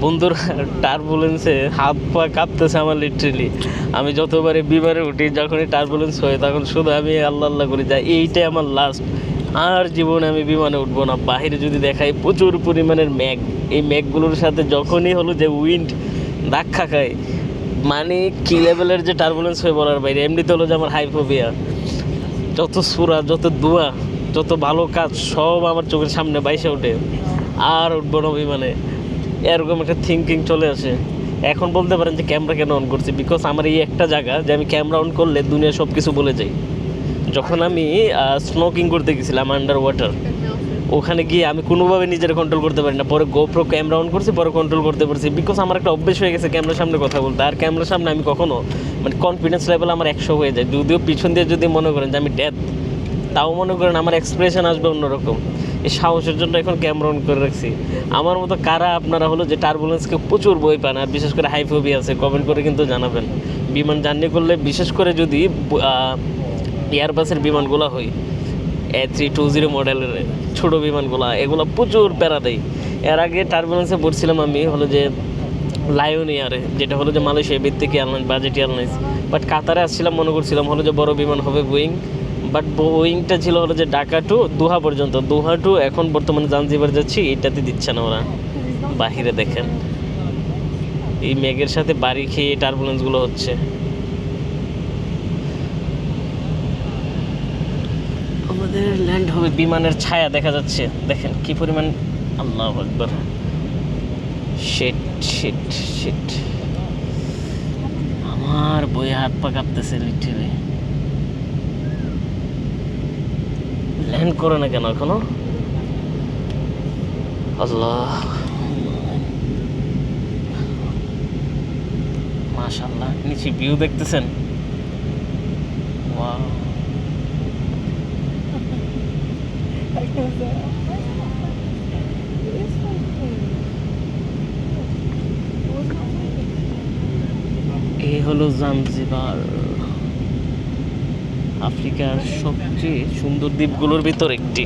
বন্ধুর টার্বুলেন্সে হাত পা কাঁপতেছে আমার লিটারেলি। আমি যতবারে বিমানে উঠি, যখনই টার্বুলেন্স হয় তখন শুধু আমি আল্লাহ আল্লাহ করি যাই, এইটাই আমার লাস্ট। আর জীবনে আমি বিমানে উঠবো না। বাহিরে যদি দেখাই প্রচুর পরিমাণের ম্যাগ, এই ম্যাগগুলোর সাথে যখনই হলো যে উইন্ড ধাক্কা খায়, মানে কি লেভেলের যে টার্বুলেন্স হয়ে বলার বাইরে। এমনিতে হলো যে আমার হাইফোবিয়া, যত সুরা, যত দোয়া, যত ভালো কাজ সব আমার চোখের সামনে বাইসে ওঠে। আর উঠবো না বিমানে, এরকম একটা থিঙ্কিং চলে আসে। এখন বলতে পারেন যে ক্যামেরা কেন অন করছি, বিকজ আমার এই একটা জায়গা যে আমি ক্যামেরা অন করলে দুনিয়া সব কিছু বলে যাই। যখন আমি স্নোকিং করতে গেছিলাম আন্ডার ওয়াটার, ওখানে গিয়ে আমি কোনোভাবে নিজের কন্ট্রোল করতে পারি না। পরে গোপ্রো ক্যামেরা অন করছি, পরে কন্ট্রোল করতে পারছি, বিকজ আমার একটা অভ্যেস হয়ে গেছে ক্যামেরার সামনে কথা বলতে। আর ক্যামেরার সামনে আমি কখনো মানে কনফিডেন্স লেভেল আমার 100 হয়ে যায়। যদিও পিছন দিয়ে যদি মনে করেন যে আমি ডেথ, তাও মনে করেন আমার এক্সপ্রেশন আসবে অন্যরকম। এই সাহসের জন্য এখন ক্যামেরা অন করে রাখছি। আমার মতো কারা আপনারা হলো যে টার্বুলেন্সকে প্রচুর ভয় পান আর বিশেষ করে হাইফোবিয়া আছে, কমেন্ট করে কিন্তু জানাবেন। বিমান জার্নি করলে বিশেষ করে যদি এয়ারবাসের বিমানগুলো হয়, A320 মডেলের ছোটো বিমানগুলো, এগুলো প্রচুর প্যারা দেয়। এর আগে টার্বুলেন্সে পড়ছিলাম আমি হলো যে লায়ন এয়ারে, যেটা হলো যে মালয়েশিয়া ভিত্তিক এয়ারলাইন্স, বাজেট এয়ারলাইন্স। বাট কাতারে আসছিলাম, মনে করছিলাম হলো যে বড় বিমান হবে বোয়িং। বাট বোয়িংটা ছিল হলো যে ঢাকা টু দোহা পর্যন্ত, দোহা টু এখন বর্তমানে জাঞ্জিবার যাচ্ছি, এটাতে দিচ্ছে না ওরা। বাহিরে দেখেন এই মেঘের সাথে বাড়ি খেয়ে টার্বুলেন্সগুলো হচ্ছে। আমাদের ল্যান্ড হবে, বিমানের ছায়া দেখা যাচ্ছে, দেখেন কি পরিমাণ। আল্লাহু আকবার, শিট শিট শিট। আমার বইয়ে হাত পা কাঁপতেছে লিটারে। ল্যান্ড করে না কেন এখনো? আল্লাহ, মাশাআল্লাহ। নিচে ভিউ দেখতেছেন? ওয়াও। এই হলো জাঞ্জিবার, আফ্রিকার সবচেয়ে সুন্দর দ্বীপগুলোর ভিতর একটি।